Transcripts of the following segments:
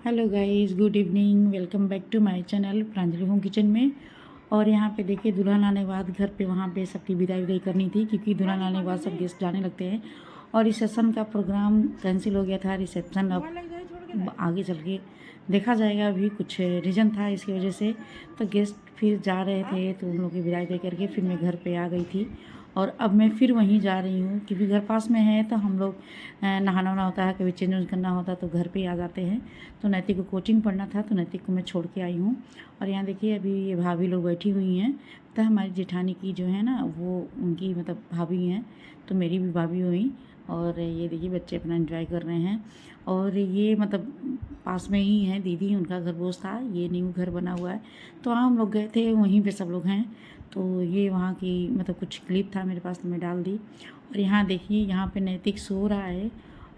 Hello guys, good evening. Welcome back to my channel Pranjali home kitchen में। और यहाँ पे देखिए, दुल्हन आने के बाद घर पे वहाँ पे सबकी विदाई करनी थी, क्योंकि दुल्हन आने के बाद सब गेस्ट जाने लगते हैं। और रिसेप्शन का प्रोग्राम कैंसिल हो गया था। रिसेप्शन अब आगे चल के देखा जाएगा, अभी कुछ रीज़न था इसकी वजह से। तो गेस्ट फिर जा रहे थे, तो उन लोग की विदाई दे करके फिर मैं घर पे आ गई थी। और अब मैं फिर वहीं जा रही हूँ, क्योंकि घर पास में है, तो हम लोग नहाना वहाना होता है, कभी चेंज वेंज करना होता है तो घर पे ही आ जाते हैं। तो नैतिक को कोचिंग पढ़ना था, तो नैतिक को मैं छोड़ के आई हूँ। और यहाँ देखिए, अभी ये भाभी लोग बैठी हुई हैं। तो हमारी जेठानी की जो है ना, वो उनकी मतलब भाभी हैं, तो मेरी भी भाभी हुई। और ये देखिए, बच्चे अपना एंजॉय कर रहे हैं। और ये मतलब पास में ही है दीदी, उनका घर बोस था, ये न्यू घर बना हुआ है। तो वहाँ हम लोग गए थे, वहीं पे सब लोग हैं। तो ये वहाँ की मतलब कुछ क्लिप था मेरे पास, तो मैं डाल दी। और यहाँ देखिए, यहाँ पे नैतिक सो रहा है।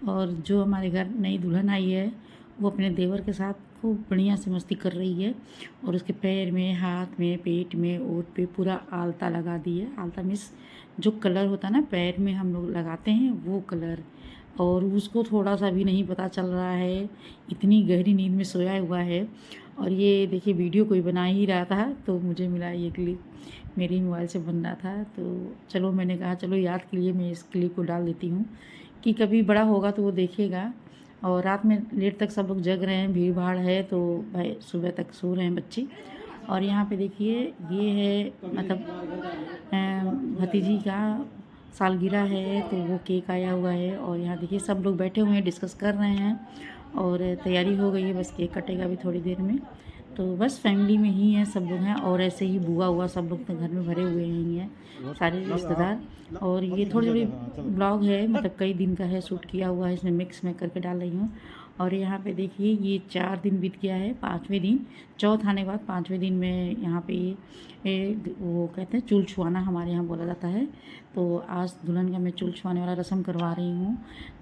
और जो हमारे घर नई दुल्हन आई है, वो अपने देवर के साथ खूब बढ़िया से मस्ती कर रही है। और उसके पैर में, हाथ में, पेट में, ओठ पे पूरा आलता लगा दी है। आलता मीन्स जो कलर होता है ना पैर में हम लोग लगाते हैं, वो कलर। और उसको थोड़ा सा भी नहीं पता चल रहा है, इतनी गहरी नींद में सोया हुआ है। और ये देखिए, वीडियो कोई बना ही रहा था, तो मुझे मिला ये क्लिप, मेरी मोबाइल से बन रहा था। तो चलो, मैंने कहा चलो याद के लिए मैं इस क्लिप को डाल देती हूँ, कि कभी बड़ा होगा तो वो देखेगा। और रात में लेट तक सब लोग जग रहे हैं, भीड़ भाड़ है, तो भाई सुबह तक सो रहे हैं बच्चे। और यहाँ पे देखिए, ये है मतलब भतीजी का सालगिरह है, तो वो केक आया हुआ है। और यहाँ देखिए, सब लोग बैठे हुए हैं, डिस्कस कर रहे हैं। और तैयारी हो गई है, बस केक कटेगा भी थोड़ी देर में। तो बस फैमिली में ही है, सब लोग हैं। और ऐसे ही बुआ हुआ सब लोग तो घर में भरे हुए ही हैं, सारे रिश्तेदार। और ये थोड़ी थोड़ी ब्लॉग है, मतलब कई दिन का है, शूट किया हुआ है, इसमें मिक्स में करके डाल रही हूँ। और यहाँ पे देखिए, ये 4 दिन बीत गया है, 5वें दिन, चौथ आने के बाद 5वें दिन में यहाँ पे वो कहते हैं चूल छुआना, हमारे यहाँ बोला जाता है। तो आज दुल्हन का मैं चूल छुआने वाला रस्म करवा रही हूँ।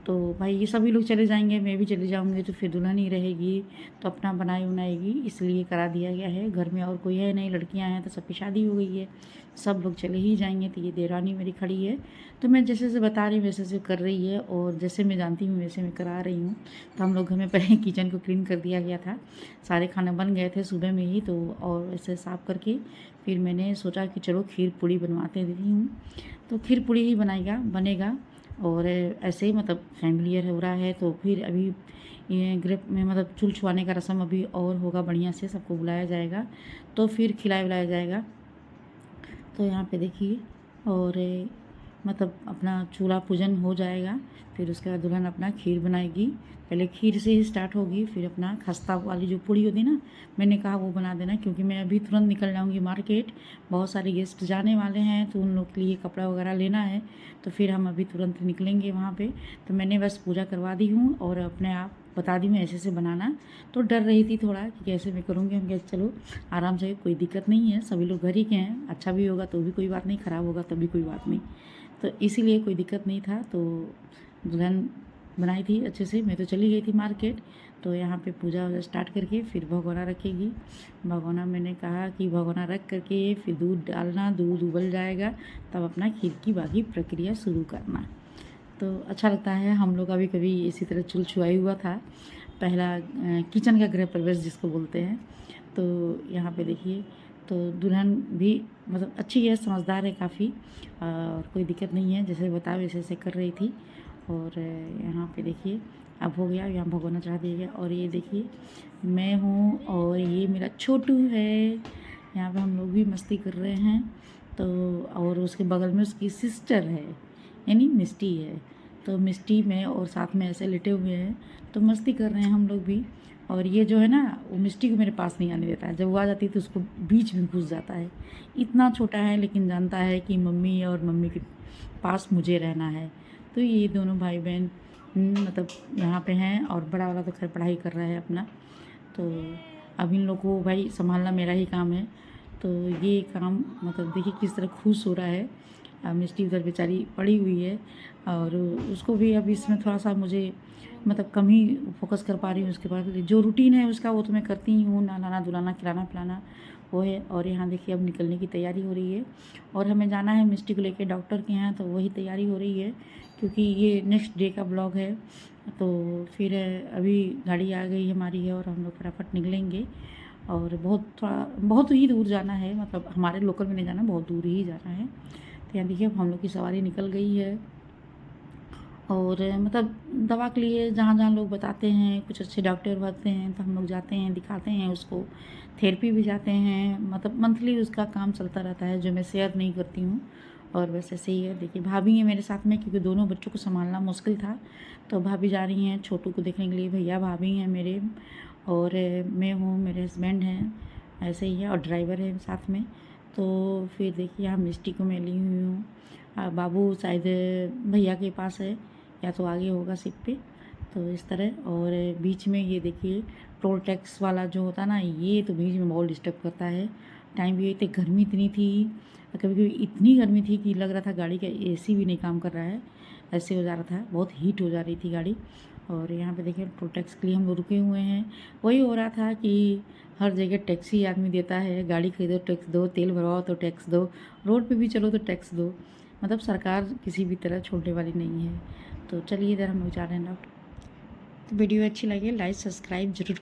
तो भाई ये सभी लोग चले जाएंगे, मैं भी चली जाऊँगी, तो फिर दुल्हन ही रहेगी, तो अपना बनाई बनाएगी, इसलिए करा दिया गया है। घर में और कोई है नहीं, लड़कियां हैं, तो सबकी शादी हो गई है, सब लोग चले ही जाएंगे। तो ये देवरानी मेरी खड़ी है, तो मैं जैसे जैसे बता रही हूँ वैसे वैसे कर रही है, और जैसे मैं जानती हूँ वैसे मैं करा रही हूँ। तो हम लोग घर में पहले किचन को क्लीन कर दिया गया था, सारे खाने बन गए थे सुबह में ही। तो और ऐसे साफ़ करके फिर मैंने सोचा कि चलो खीर पूड़ी बनवाते देती हूँ। तो खीर पूड़ी ही बनेगा। और ऐसे ही मतलब फैमिलियर हो रहा है। तो फिर अभी ये ग्रेप में मतलब चूल छुआने का रस्म अभी और होगा, बढ़िया से सबको बुलाया जाएगा, तो फिर खिलाया विलाया जाएगा। तो यहाँ पे देखिए, और मतलब अपना चूल्हा पूजन हो जाएगा, फिर उसके बाद दुल्हन अपना खीर बनाएगी। पहले खीर से ही स्टार्ट होगी, फिर अपना खस्ता वाली जो पूड़ी होती है ना, मैंने कहा वो बना देना, क्योंकि मैं अभी तुरंत निकल जाऊंगी मार्केट, बहुत सारे गेस्ट जाने वाले हैं, तो उन लोग के लिए कपड़ा वगैरह लेना है। तो फिर हम अभी तुरंत निकलेंगे वहाँ पे। तो मैंने बस पूजा करवा दी हूँ, और अपने आप बता दी मैं ऐसे से बनाना। तो डर रही थी थोड़ा कि कैसे मैं करूँगी। हम कहे चलो आराम से, कोई दिक्कत नहीं है, सभी लोग घर ही के हैं, अच्छा भी होगा तो भी कोई बात नहीं, ख़राब होगा तो भी कोई बात नहीं। तो इसीलिए कोई दिक्कत नहीं था। तो दुल्हन बनाई थी अच्छे से, मैं तो चली गई थी मार्केट। तो यहाँ पे पूजा वूजा स्टार्ट करके फिर भगोना रखेगी। भगोना मैंने कहा कि भगोना रख करके फिर दूध डालना, दूध उबल जाएगा, तब अपना खीर की बाकी प्रक्रिया शुरू करना। तो अच्छा लगता है। हम लोग अभी कभी इसी तरह चूल छुआई हुआ था, पहला किचन का गृह प्रवेश जिसको बोलते हैं। तो यहाँ पे देखिए, तो दुल्हन भी मतलब अच्छी है, समझदार है काफ़ी, और कोई दिक्कत नहीं है, जैसे बताया वैसे वैसे कर रही थी। और यहाँ पे देखिए, अब हो गया, यहाँ भगोना चढ़ा दिया गया। और ये देखिए, मैं हूँ और ये मेरा छोटू है, यहाँ पे हम लोग भी मस्ती कर रहे हैं। तो और उसके बगल में उसकी सिस्टर है, यानी मिष्टी है। तो मिष्टी में और साथ में ऐसे लेटे हुए हैं, तो मस्ती कर रहे हैं हम लोग भी। और ये जो है ना, वो मिष्टी को मेरे पास नहीं आने देता है, जब वो आ जाती है तो उसको बीच में घुस जाता है। इतना छोटा है, लेकिन जानता है कि मम्मी और मम्मी के पास मुझे रहना है। तो ये दोनों भाई बहन मतलब यहाँ पे हैं, और बड़ा वाला तो खैर पढ़ाई कर रहा है अपना। तो अब इन लोग को भाई संभालना मेरा ही काम है। तो ये काम मतलब देखिए किस तरह खुश हो रहा है, मिष्टी उधर बेचारी पड़ी हुई है और उसको भी अब इसमें थोड़ा सा मुझे मतलब कम ही फोकस कर पा रही हूँ। उसके बाद जो रूटीन है उसका वो तो मैं करती ही हूँ, नहलाना धुलाना खिलाना पिलाना वो है। और यहाँ देखिए अब निकलने की तैयारी हो रही है और हमें जाना है मिष्टी को लेके डॉक्टर के यहाँ, तो वही तैयारी हो रही है क्योंकि ये नेक्स्ट डे का ब्लॉग है। तो फिर अभी गाड़ी आ गई हमारी है और हम लोग फटाफट निकलेंगे और बहुत ही दूर जाना है, मतलब हमारे लोकल में नहीं जाना, बहुत दूर ही जाना है। तो यहाँ देखिए हम लोग की सवारी निकल गई है और मतलब दवा के लिए जहाँ जहाँ लोग बताते हैं, कुछ अच्छे डॉक्टर बताते हैं तो हम लोग जाते हैं, दिखाते हैं उसको, थेरेपी भी जाते हैं, मतलब मंथली उसका काम चलता रहता है जो मैं शेयर नहीं करती हूँ। और बस ऐसे ही है। देखिए भाभी है मेरे साथ में क्योंकि दोनों बच्चों को संभालना मुश्किल था, तो भाभी जा रही हैं छोटू को देखने के लिए, भैया भाभी हैं मेरे और मैं हूँ, मेरे हस्बैंड हैं, ऐसे ही है और ड्राइवर है साथ में। तो फिर देखिए यहाँ मिष्टी को मैं ली हुई हूँ, बाबू शायद भैया के पास है या तो आगे होगा सिप पे, तो इस तरह। और बीच में ये देखिए टोल टैक्स वाला जो होता है ना, ये तो बीच में बहुत डिस्टर्ब करता है। टाइम भी इतनी गर्मी इतनी थी, कभी कभी इतनी गर्मी थी कि लग रहा था गाड़ी का एसी भी नहीं काम कर रहा है, ऐसे हो जा रहा था, बहुत हीट हो जा रही थी गाड़ी। और यहाँ पे देखिए टोल टैक्स के लिए हम लोग रुके हुए हैं। वही हो रहा था कि हर जगह टैक्स ही आदमी देता है, गाड़ी खरीदो टैक्स दो, तेल भरवाओ तो टैक्स दो, रोड पे भी चलो तो टैक्स दो, मतलब सरकार किसी भी तरह छोड़ने वाली नहीं है। तो चलिए इधर हम लोग जा रहे हैं ना। तो वीडियो अच्छी लगे लाइक सब्सक्राइब जरूर